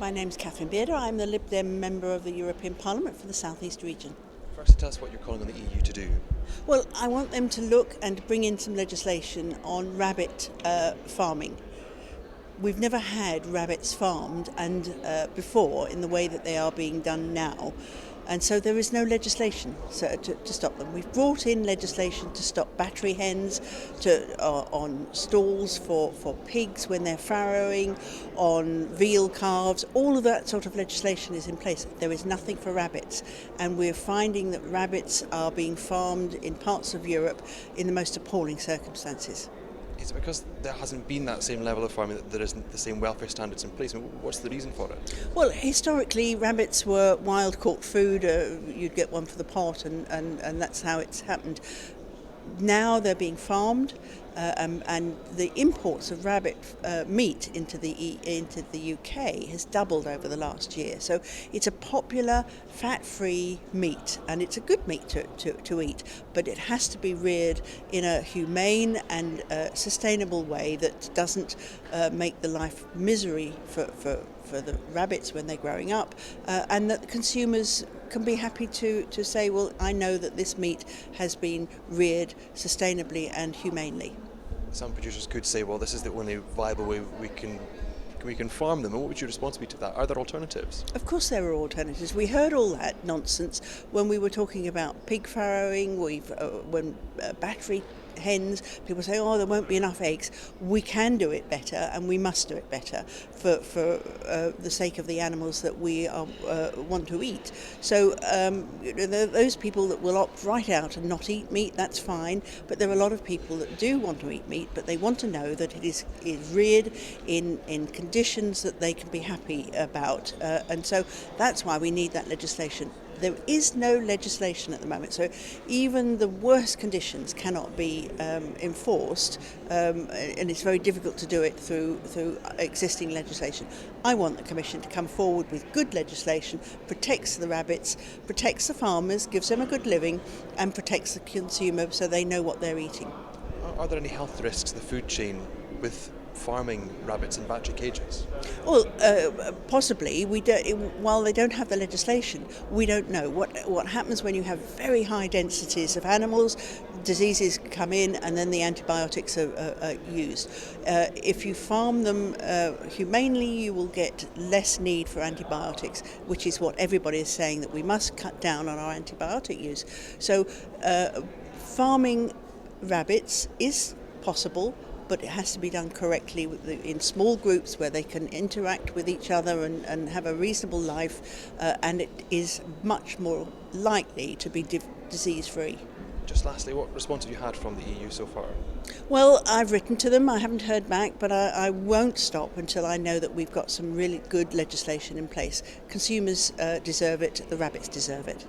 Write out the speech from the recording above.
My name's Catherine Bearder. I'm the Lib Dem member of the European Parliament for the South East region. Firstly, tell us what you're calling on the EU to do. Well, I want them to look and bring in some legislation on rabbit farming. We've never had rabbits farmed before in the way that they are being done now. And so there is no legislation to stop them. We've brought in legislation to stop battery hens, on stalls for pigs when they're farrowing, on veal calves. All of that sort of legislation is in place. There is nothing for rabbits. And we're finding that rabbits are being farmed in parts of Europe in the most appalling circumstances. Is it because there hasn't been that same level of farming, that there isn't the same welfare standards in place? I mean, what's the reason for it? Well, historically, rabbits were wild caught food. You'd get one for the pot, and that's how it's happened. Now they're being farmed, and the imports of rabbit meat into the UK has doubled over the last year. So it's a popular, fat-free meat, and it's a good meat to eat, but it has to be reared in a humane and sustainable way that doesn't make the life misery for the rabbits when they're growing up, and that the consumers can be happy to say, well, I know that this meat has been reared sustainably and humanely. Some producers could say, well, this is the only viable way we can farm them. And what would your response be to that? Are there alternatives? Of course there are alternatives. We heard all that nonsense when we were talking about pig farrowing, when battery hens, people say, oh, there won't be enough eggs. We can do it better, and we must do it better for the sake of the animals that we want to eat. So those people that will opt right out and not eat meat, that's fine, but there are a lot of people that do want to eat meat, but they want to know that it is reared in conditions that they can be happy about, and so that's why we need that legislation. There is no legislation at the moment, so even the worst conditions cannot be enforced, and it's very difficult to do it through existing legislation. I want the Commission to come forward with good legislation, protects the rabbits, protects the farmers, gives them a good living, and protects the consumer so they know what they're eating. Are there any health risks to the food chain with farming rabbits in battery cages? Well, possibly. While they don't have the legislation, we don't know what happens when you have very high densities of animals. Diseases come in, and then the antibiotics are used. If you farm them humanely, you will get less need for antibiotics, which is what everybody is saying, that we must cut down on our antibiotic use. So farming rabbits is possible, but it has to be done correctly in small groups where they can interact with each other and have a reasonable life, and it is much more likely to be disease-free. Just lastly, what response have you had from the EU so far? Well, I've written to them. I haven't heard back, but I won't stop until I know that we've got some really good legislation in place. Consumers deserve it, the rabbits deserve it.